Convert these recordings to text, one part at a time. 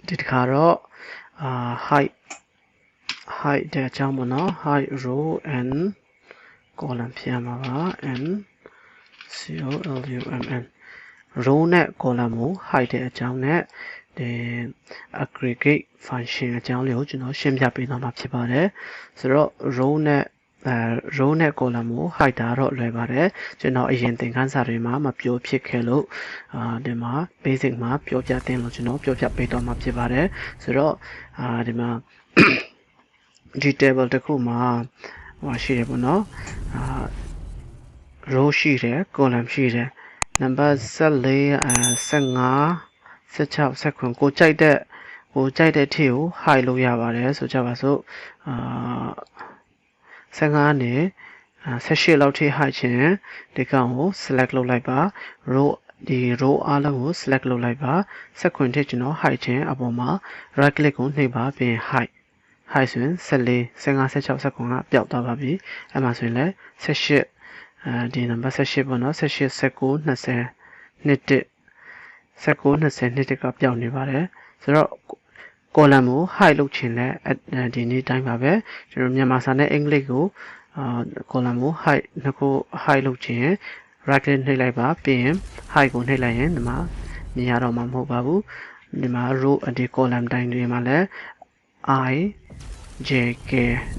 ဒီတစ်ခါတော့height တဲ့အကြောင်းပေါ့နော် height row and column ဖြစ်ရမှာပါ and column row နဲ့ column ကို height တဲ့အကြောင်းနဲ့ဒီ aggregate function အကြောင်းလေးကိုကျွန်တော်ရှင်းပြပေးသွားမှာဖြစ်ပါတယ်ဆိုတော့ row နဲ့ column ကို height တာတော့လွယ်ပါတယ်ကျွန်တော်အရင်သင်ခန်းစာတွေမှာမပြောဖြစ်ခဲ့လို့ဒီမှာ basic မှာပြောပြတင်လို့ကျွန်တော်ပြောပြပေးသွားမှာဖြစ်ပါတယ်ဆိုတော့ဒီမှာဒီ table တစ်ခုမှာရှိတယ်ပေါ့နော် row ရှိတယ် column ရှိတယ် number 14 15 16 19ကိုကြိုက်တဲ့ထည့်ကို high လုပ်ရပါတယ်ဆိုကြပါစို့15နဲ့18လောက်ထိ high ခြင်းဒီကောင်ကို select လုပ်လိုက်ပါ row အားလုံးကို select လုပ်လိုက်ပါ19ထည့်ကျွန်တော် high ခြင်းအပေါ်မှာ right click ကိုနှိပ်ပါပြီး high ဆိုရင်14 15 16 19ကပျောက်သွားပါပြီအဲ့မှာဆိုရင်လည်း18ဒီ number 18ပေါ့နော်18 19 20 21 19 20 21ကပျောက်နေပါတယ်ဆိုတော့ column ကို high လုပ်ချင်လဲဒီနေ့တိုင်းပါပဲကျွန်တော်မြန်မာစာနဲ့အင်္ဂလိပ်ကိုcolumn ကို high လုပ်ချင် right click နှိပ်လိုက်ပါပြီးရင် high ကိုနှိပ်လိုက်ရင်ဒီမှာမြင်ရတော့မှာမဟုတ်ပါဘူးဒီမှာ row ဒီ column တိုင်းတွေမှာလည်း I J K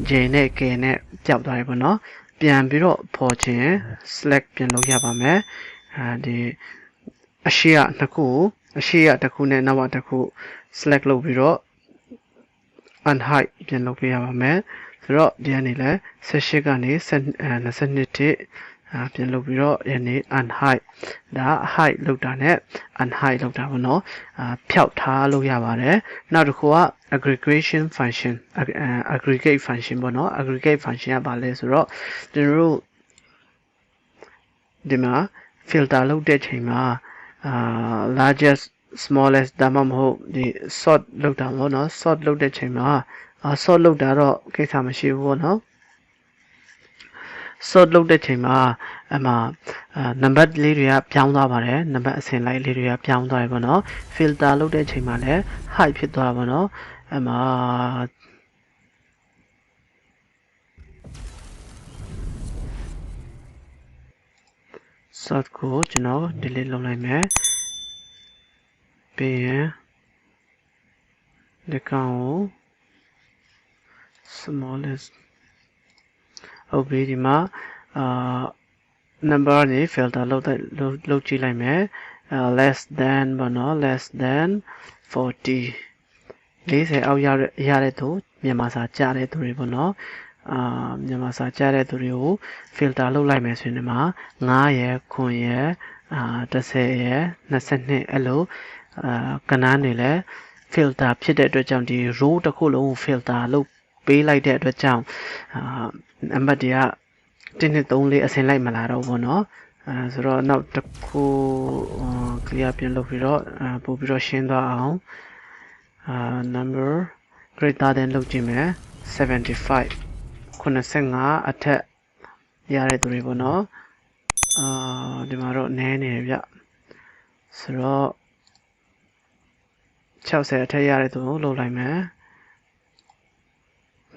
J နဲ့ K နဲ့ပျောက်သွားပြီပေါ့နော်ပြန်ပြီးတော့ဖော်ခြင်း select ပြန်လုပ်ရပါမယ်ဒီအရှိရတစ်ခုနဲ့နောက်ကတစ်ခု select လုပ်ပြီးတော့ unhide ပြန်လုပ်ပေးရပါမယ်ဆိုတော့ဒီကနေလဲ18ကနေ22ထိပြန်လုပ်ပြီးတော့ဒီနေ့ unhide ဒါ hide လုပ်တာနဲ့ unhide လုပ်တာပေါ့နော်ဖျောက်ထားလို့ရပါတယ်နောက်တစ်ခုက aggregation function aggregate function ပေါ့နော် aggregate function ကဘာလဲဆိုတော့ကျွန်တော်တို့ဒီမှာ filter လုပ်တဲ့ချိန်မှာlargest smallest ဒါမှမဟုတ်ဒီ sort လုပ်တာပေါ့နော် sort လုပ်တဲ့ချိန်မှာsort လုပ်တာတော့ကိစ္စမရှိဘူးပေါ့နော် sort လုပ်တဲ့ချိန်မှာအမှ number လေးတွေကပြောင်းသွားပါတယ် number အစင်လိုက်လေးတွေကပြောင်းသွားပြီပေါ့နော် filter လုပ်တဲ့ချိန်မှာလည်း high ဖြစ်သွားပါတော့အမှ sort ကိုကျွန်တော် delete လုပ်လိုက်မယ်ပြီးရင်ဒီကောင်ကို smallest ဟုတ်ပြီဒီမှာnumber နဲ့ filter လုပ်ကြည့်လိုက်မယ်less than ပေါ့နော် less than 40 40အောက်ရတဲ့သူမြန်မာစာကြားတဲ့သူတွေပေါ့နော်မြန်မာစာကြားတဲ့သူတွေကို filter လုပ်လိုက်မယ်ဆိုရင်ဒီမှာ9ရယ်9ရယ်10ရယ်22အဲ့လိုကဏ္ဍတွေလည်း filter ဖြစ်တဲ့အတွက်ကြောင့်ဒီ row တစ်ခုလုံးကို filter လုပ်ပေးလိုက်တဲ့အတွက်ကြောင့်နံပါတ်တွေက1 2 3 4အစင်လိုက်မလာတော့ဘူးเนาะဆိုတော့နောက်တစ်ခု clear ပြန်လုပ်ပြီးတော့ပို့ပြီးတော့ရှင်းသွားအောင်number greater than လုပ်ကြည့်မယ်75 85အထက်ရတဲ့သူတွေပေါ့เนาะဒီမှာတော့နည်းနေတယ်ဗျဆိုတော့60အထက်ရတဲ့သူကိုလုပ်လိုက်မယ်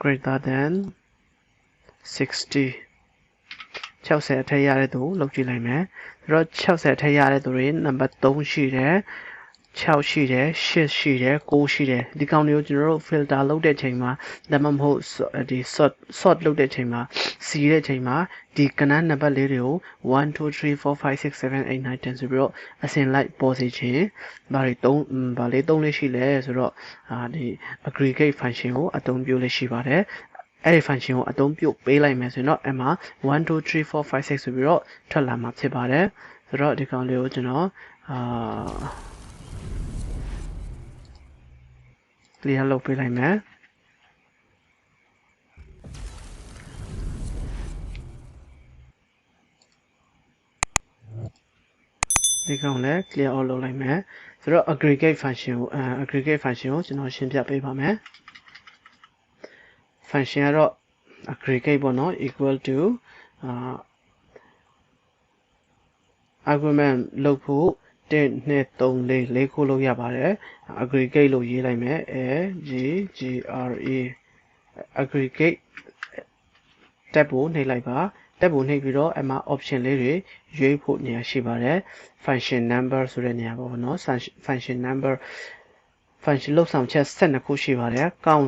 greater than 60 60အထက်ရတဲ့သူကိုလုပ်ကြည့်လိုက်မယ်ဆိုတော့60အထက်ရတဲ့သူတွေနံပါတ်3ရှိတယ်6ရှိတယ်8ရှိတယ်9ရှိတယ်ဒီကောင်တွေကိုကျွန်တော်တို့ filter လုပ်တဲ့ချိန်မှာဒါမှမဟုတ်ဒီ sort လုပ်တဲ့ချိန်မှာစီးတဲ့ချိန်မှာဒီကဏ္ဍနံပါတ်လေးတွေကို1 2 3 4 5 6 7 8 9 10ဆိုပြီးတော့အစင်လိုက်ပေါ်စီခြင်းဘာလေး3လေးရှိလဲဆိုတော့ဒီ aggregate function ကိုအသုံးပြုလေးရှိပါတယ်အဲ့ဒီ function ကိုအသုံးပြုပေးလိုက်မယ်ဆိုရင်တော့အဲ့မှာ1 2 3 4 5 6ဆိုပြီးတော့ထွက်လာမှာဖြစ်ပါတယ်ဆိုတော့ဒီကောင်လေးကိုကျွန်တော် clear လုပ်ပေးလိုက်မယ်ဒီကောင်လည်း clear all လုပ်လိုက်မယ်ဆိုတော့ aggregate function ကိုကျွန်တော်ရှင်းပြပေးပါမယ် function ကတော့ aggregate ပေါ့နော် equal to argument လုပ်ဖို့ 1 2 3 4ခုလို့ရပါတယ် aggregate လို့ရေးလိုက်မယ် A G G R E aggregate တက်ဖို့နှိပ်လိုက်ပါတက်ဖို့နှိပ်ပြီးတော့အမှ option လေးတွေရွေးဖို့နေရာရှိပါတယ် function number ဆိုတဲ့နေရာပေါ့နော် function number function လောက်ဆောင်ချက်12ခုရှိပါတယ် count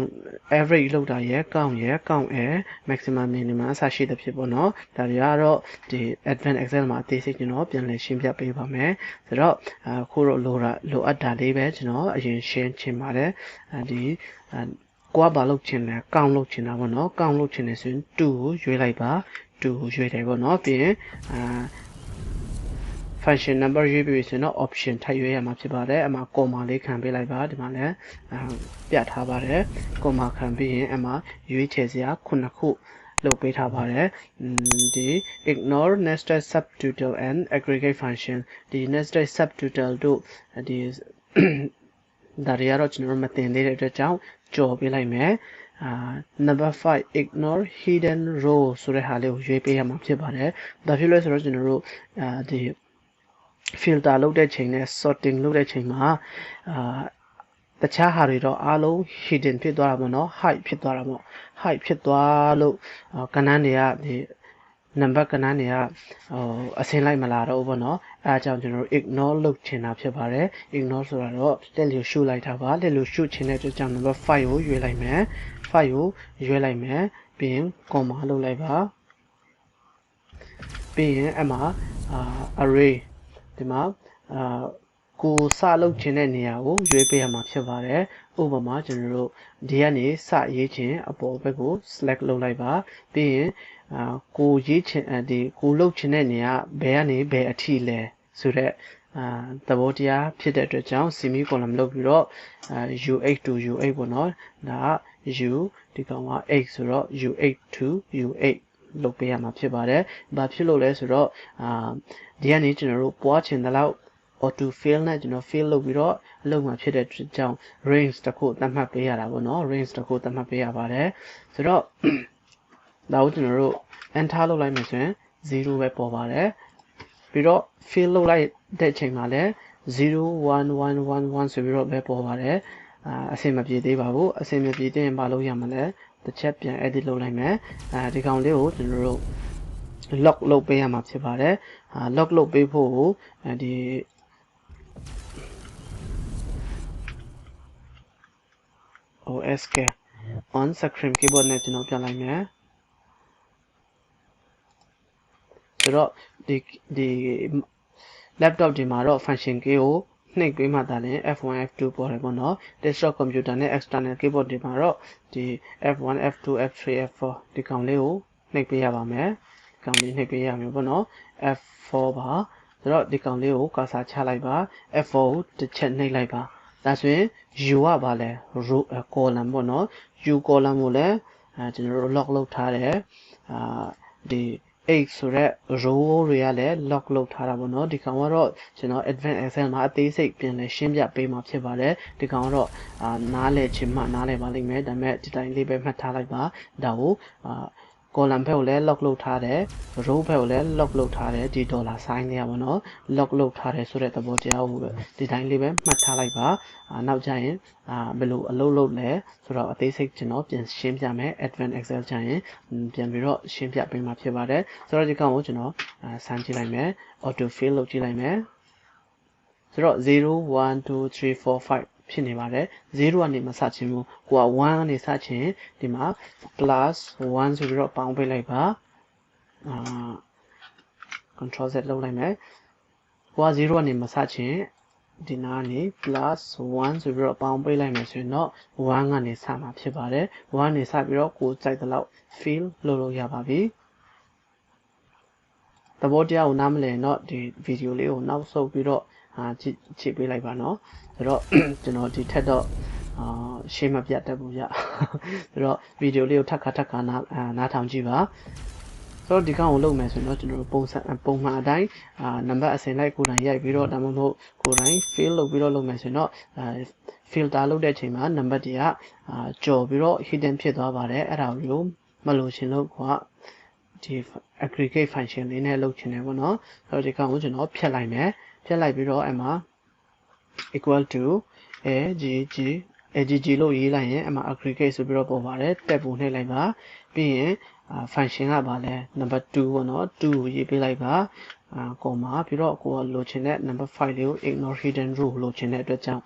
average လောက်တာရယ် count ရယ် count ရယ် maximum minimum အစရှိသဖြင့်ပေါ့နော်ဒါတွေကတော့ဒီ advanced excel မှာအသေးစိတ်ကျွန်တော်ပြန်လည်ရှင်းပြပေးပါမယ်ဆိုတော့အခုတော့လိုအပ်တာလေးပဲကျွန်တော်အရင်ရှင်းချင်ပါတယ်ဒီကိုကဘာလုပ်ချင်လဲ count လုပ်ချင်တာပေါ့နော် count လုပ်ချင်တယ်ဆိုရင်2ကိုရွေးလိုက်ပါ2ကိုရွေးတယ်ပေါ့နော်ပြီးရင်function number ရွေးပြီးဆိုတော့ option ထပ်ရွေးရမှာဖြစ်ပါတယ်အမှ comma လေးခံပေးလိုက်ပါဒီမှာလည်းပြထားပါတယ် comma ခံပြီးရင်အမှရွေးချယ်စရာ9ခုလုပ်ပေးထားပါတယ်ဒီ ignore nested subtotal and aggregate function ဒီ nested subtotal တို့ဒီဒါတွေကတော့ကျွန်တော်မတင်သေးတဲ့အတွက်ကြောင့်ကြော်ပေးလိုက်မယ်number 5 ignore hidden row ဆိုတဲ့ဟာလေးကိုရွေးပေးရမှာဖြစ်ပါတယ်ဒါဖြစ်လို့ဆိုတော့ကျွန်တော်တို့ဒီ filter လုပ်တဲ့ချိန်နဲ့ sorting လုပ်တဲ့ချိန်မှာတခြားဟာတွေတော့အားလုံး hidden ဖြစ်သွားတာပေါ့နော် hide ဖြစ်သွားတာပေါ့ hide ဖြစ်သွားလို့ကဏ္ဍတွေကဒီ number ကဏ္ဍတွေကအစင်းလိုက်မလာတော့ဘူးပေါ့နော်အဲအကြောင်းကျွန်တော်တို့ ignore လုပ်ချင်တာဖြစ်ပါတယ် ignore ဆိုတာတော့လက်လျှို့ရှုလိုက်တာပါလက်လျှို့ရှုချင်တဲ့အတွက်ကြောင့် number 5ကိုရွေးလိုက်မယ်5ကိုရွေးလိုက်မယ်ပြီးရင် comma လုပ်လိုက်ပါပြီးရင်အမှ array ဒီမှာကိုစလုပ်ချင်တဲ့နေရာကိုရွေးပေးရမှာဖြစ်ပါတယ်ဥပမာကျွန်တော်တို့ဒီကနေစရေးချင်အပေါ်ဘက်ကို select လုပ်လိုက်ပါပြီးရင်ကိုရေးချင်ဒီကိုလုပ်ချင်တဲ့နေရာဘယ်ကနေဘယ်အထိလဲဆိုတော့သဘောတရားဖြစ်တဲ့အတွက်ကြောင့် semi column လုပ်ပြီးတော့u8 to u8 ပေါ့နော်ဒါက u ဒီကောင်က8ဆိုတော့ u8 to u8 လုပ်ပေးရမှာဖြစ်ပါတယ်ဘာဖြစ်လို့လဲဆိုတော့ဒီကနေကျွန်တော်တို့ပွားချင်တဲ့လောက် auto fill နဲ့ကျွန်တော် fill လုပ်ပြီးတော့အလုပ်မှာဖြစ်တဲ့အတွက်ကြောင့် range တစ်ခုသတ်မှတ်ပေးရတာပေါ့နော် range တစ်ခုသတ်မှတ်ပေးရပါတယ်ဆိုတော့ဒါကိုကျွန်တော်တို့ enter လုပ်လိုက်မယ်ဆိုရင်0ပဲပေါ်ပါတယ်ပြီးတော့ fill လုပ်လိုက်တဲ့အချိန်မှာလည်း01111ဆိုပြီးတော့ပဲပေါ်ပါတယ်အဆင်မပြေသေးပါဘူးအဆင်မပြေတဲ့ရင်မလုပ်ရမှာလဲတစ်ချက်ပြန် edit လုပ်လိုက်မယ်ဒီကောင်လေးကိုကျွန်တော်တို့ lock လုပ်ပေးရမှာဖြစ်ပါတယ်lock လုပ်ပေးဖို့ဒီ OSK on screen keyboard နဲ့ကျွန်တော်ပြလိုက်မယ်ဆိုတော့ဒီ laptop ဒီမှာတော့ function key ကိုနှိပ်ပေးမှသာလျှင် F1 F2 ပေါ်တယ်ပေါ့နော် desktop computer နဲ့ external keyboard ဒီမှာတော့ဒီ F1 F2 F3 F4 ဒီကောင်လေးကိုနှိပ်ပေးရပါမယ်ဒီကောင်လေးနှိပ်ပေးရမယ်ပေါ့နော် F4 ပါဆိုတော့ဒီကောင်လေးကိုကာစာချလိုက်ပါ F4 ကိုတစ်ချက်နှိပ်လိုက်ပါဒါဆိုရင် U ကပါလဲ row column ပေါ့နော် U column ကိုလည်းကျွန်တော်တို့ lock လုပ်ထားတယ်ဒီ8ဆိုတော့ row တွေကလည်း lock လုပ်ထားတာပေါ့နော်ဒီကောင်ကတော့ကျွန်တော် advanced excel မှာအသေးစိတ်ပြန်လဲရှင်းပြပေးမှာဖြစ်ပါတယ်ဒီကောင်ကတော့နားလဲချင်မှနားလဲပါလိမ့်မယ်ဒါပေမဲ့ဒီတိုင်းလေးပဲမှတ်ထားလိုက်ပါဒါကိုcolumn ဘက်ကိုလည်း lock လုပ်ထားတယ် row ဘက်ကိုလည်း lock လုပ်ထားတယ်ဒီ dollar sign တွေကပေါ့နော် lock လုပ်ထားတယ်ဆိုတဲ့သဘောတရားကိုဒီတိုင်းလေးပဲမှတ်ထားလိုက်ပါနောက်ကျရင်ဘယ်လိုအလုပ်လုပ်လဲဆိုတော့အသေးစိတ်ကျွန်တော်ပြန်ရှင်းပြမယ် advanced excel ကျရင်ပြန်ပြီးတော့ရှင်းပြပေးမှာဖြစ်ပါတယ်ဆိုတော့ဒီကောင်ကိုကျွန်တော်စမ်းကြည့်လိုက်မယ် auto fill လုပ်ကြည့်လိုက်မယ်ဆိုတော့0 1 2 3 4 5ဖြစ်နေပါတယ်0ကနေမစချင်ဘူးကိုက1ကနေစချင်ဒီမှာ plus 1ဆိုပြီးတော့ပေါင်းပေးလိုက်ပါ control z လုပ်လိုက်မယ်ကိုက0ကနေမစချင်ဒီနားကနေ plus 1ဆိုပြီးတော့ပေါင်းပေးလိုက်မယ်ဆိုရင်တော့1ကနေစမှာဖြစ်ပါတယ်1ကနေစပြီးတော့ကိုစိုက်တဲ့လောက် fill လုပ်လို့ရပါပြီသဘောတရားကိုနားမလည်တော့ဒီဗီဒီယိုလေးကိုနောက်ဆုတ်ပြီးတော့ကြည့်ပေးလိုက်ပါနော်ဆိုတော့ကျွန်တော်ဒီထက်တော့ရှင်းမပြတ်တတ်ဘူးဗျဆိုတော့ဗီဒီယိုလေးကိုထပ်ခါနားထောင်ကြည့်ပါဆိုတော့ဒီကောင်ကိုလုပ်မယ်ဆိုတော့ကျွန်တော်ပုံမှန်အတိုင်းနံပါတ်အစင်လိုက်ကိုယ်တိုင်ရိုက်ပြီးတော့ဒါမှမဟုတ်ကိုယ်တိုင် fill လုပ်ပြီးတော့လုပ်မယ်ဆိုတော့filter လုပ်တဲ့အချိန်မှာနံပါတ်တွေကကြော်ပြီးတော့ hidden ဖြစ်သွားပါတယ်အဲ့ဒါကိုမလို့ရှင်လို့ကဒီ aggregate function လေးနဲ့လုပ်ချင်တယ်ပေါ့နော်အဲ့တော့ဒီကောင်ကိုကျွန်တော်ဖြတ်လိုက်မယ် ဖြတ်လိုက်ပြီးတော့အဲ့မှာ equal to aggg လို့ရေးလိုက်ရင်အဲ့မှာ aggregate ဆိုပြီးတော့ပေါ်ပါတယ်တက်ဖို့နှိပ်လိုက်ပါပြီးရင်function ကပါလဲ number 2ပေါ့နော်2ကိုရေးပေးလိုက်ပါcomma ပြီးတော့ကိုကလိုချင်တဲ့ number 5လေးကို ignore hidden row လိုချင်တဲ့အတွက်ကြောင့်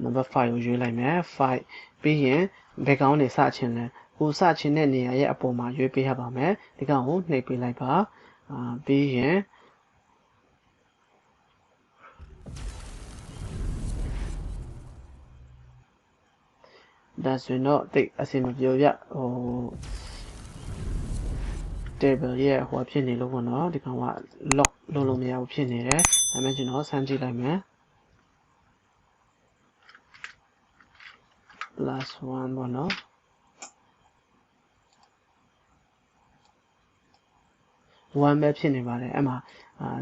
number 5ကိုရွေးလိုက်မယ်5ပြီးရင် background နေစချင်လဲကိုစချင်တဲ့နေရာရဲ့အပေါ်မှာရွေးပေးရပါမယ်ဒီကောင်ကိုနှိပ်ပေးလိုက်ပါပြီးရင်ဒါဆိုရင်တော့တိတ်အဆင်မပြေရဟို table ရဲ့ဟိုဖြစ်နေလို့ပေါ့နော်ဒီကောင်က lock လို့မရဘူးဖြစ်နေတယ်ဒါပေမဲ့ကျွန်တော်စမ်းကြည့်လိုက်မယ် plus 1ပေါ့နော်1ပဲဖြစ်နေပါတယ်အဲ့မှာ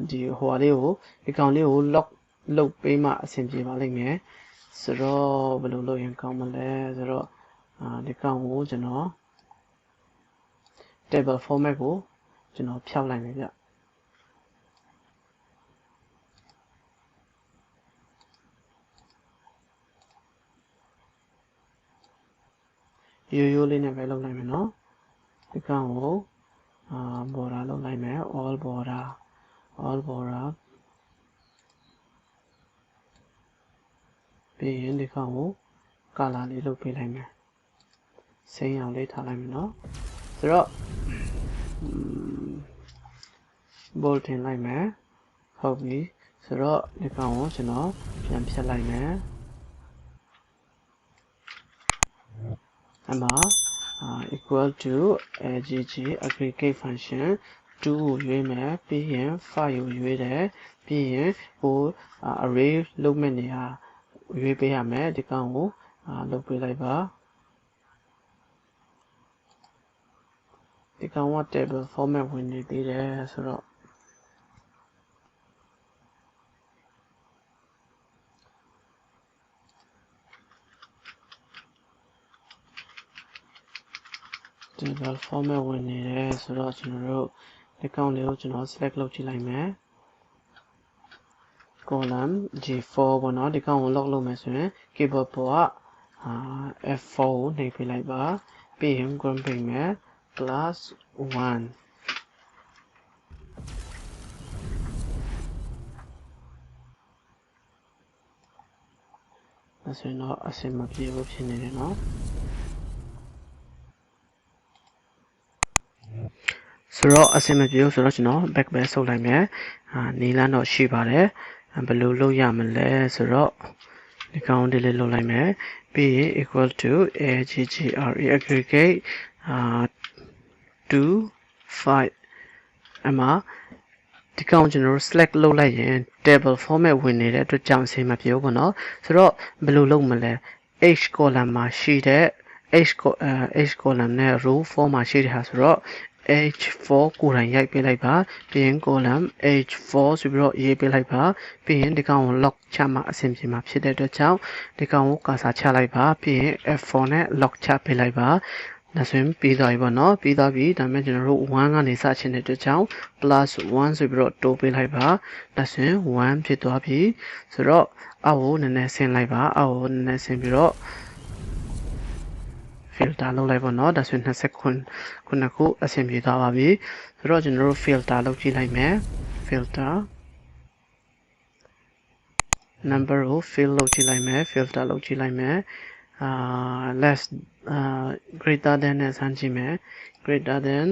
ဒီဟိုလေးကိုဒီကောင်လေးကို lock လုပ်ပေးမှအဆင်ပြေပါလိမ့်မယ်ဆိုတော့ဘယ်လိုလုပ်ရင်ကောင်းမလဲဆိုတော့ဒီကောင်ကိုကျွန်တော် table format ကိုကျွန်တော်ဖြောက်လိုက်မယ်ဗျရိုးလေးနဲ့ပဲလုပ်လိုက်မယ်နော်ဒီကောင်ကိုborder လုပ်လိုက်မယ် all border ပြီးရင်ဒီကောင်ကို color လေးလုပ်ပေးလိုက်မယ်စိမ်းအောင်လေးထားလိုက်မယ်နော်ဆိုတော့bold တင်လိုက်မယ်ဟုတ်ပြီဆိုတော့ဒီကောင်ကိုကျွန်တော်ပြန်ဖြတ်လိုက်မယ်အမှာequal to aggregate function 2ကိုရွေးမယ်ပြီးရင်5ကိုရွေးတယ်ပြီးရင်ဟိုarray လုပ်မဲ့နေရာရွေးပေးရမယ်ဒီကောင်ကိုလုပ်ပေးလိုက်ပါဒီကောင်က table format ဝင်နေသေးတယ်ဆိုတော့table format ဝင်နေတယ်ဆိုတော့ကျွန်တော်တို့ဒီကောင်လေးကိုကျွန်တော် select လုပ်ကြည့်လိုက်မယ် column G4 ပေါ့နော်ဒီကောင်ကို lock လုပ်မယ်ဆိုရင် keyboard ပေါ်ကF4 ကိုနှိပ်ပေးလိုက်ပါပြီးရင် grouping မယ် plus 1ဒါဆိုရင်တော့အဆင်မပြေဘူးဖြစ်နေတယ်နော်ဆိုတော့အဆင်မပြေဘူးဆိုတော့ကျွန်တော် back ပဲဆုပ်လိုက်မယ်နီလန်းတော့ရှိပါတယ်ဘယ်လိုလုပ်ရမလဲဆိုတော့ဒီကောင် delete လုပ်လိုက်မယ်ပြီးရင် equal to aggregate 2 5အမှာဒီကောင်ကျွန်တော်တို့ select လုပ်လိုက်ရင် table format ဝင်နေတဲ့အတွက်ကြောင့်အဆင်မပြေဘူးပေါ့နော်ဆိုတော့ဘယ်လိုလုပ်မလဲ h column မှာရှိတဲ့ h column နဲ့ row 4မှာရှိတဲ့ဟာဆိုတော့h4 ကိုယ်တိုင်ရိုက်ပေးလိုက်ပါပြီးရင် column h4 ဆိုပြီးတော့ရေးပေးလိုက်ပါပြီးရင်ဒီကောင်ကို lock ချမှအဆင်ပြေမှာဖြစ်တဲ့အတွက်ကြောင့်ဒီကောင်ကို cursor ချလိုက်ပါပြီးရင် f4 နဲ့ lock ချပေးလိုက်ပါဒါဆိုရင်ပြီးသွားပြီပေါ့နော်ပြီးသွားပြီဒါပေမဲ့ကျွန်တော်တို့1ကနေစချင်တဲ့အတွက်ကြောင့် plus 1ဆိုပြီးတော့တိုးပေးလိုက်ပါဒါဆိုရင်1ဖြစ်သွားပြီဆိုတော့အောက်ကိုနည်းနည်းဆင်းလိုက်ပါအောက်ကိုနည်းနည်းဆင်းပြီးတော့ filter လုပ်လိုက်ပေါ့နော်ဒါဆိုရင်29ခုအဆင်ပြေသွားပါပြီဆိုတော့ကျွန်တော်တို့ filter လုပ်ကြည့်လိုက်မယ် filter number ကို fill လုပ်ကြည့်လိုက်မယ် filter လုပ်ကြည့်လိုက်မယ်less greater than နဲ့စမ်းကြည့်မယ် greater than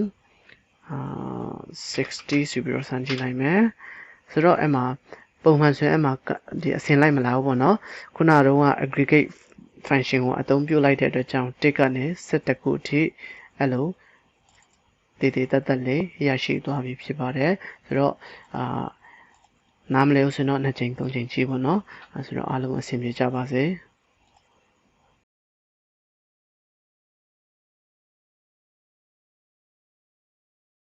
60ဆိုပြီးတော့စမ်းကြည့်လိုက်မယ်ဆိုတော့အဲ့မှာပုံမှန်ဆိုရင်အဲ့မှာဒီအဆင်လိုက်မလာဘူးပေါ့နော်ခုနကတော့ aggregate function ကိုအသုံးပြုလိုက်တဲ့အတွက်ကြောင့်1ကနေ7ခုအထိအဲ့လိုတည်တက်လေးရရှိသွားပြီဖြစ်ပါတယ်ဆိုတော့နားမလဲလို့ဆိုတော့2ချိန်3ချိန်ကြည့်ပေါ့နော်ဆိုတော့အားလုံးအဆင်ပြေကြပါစေ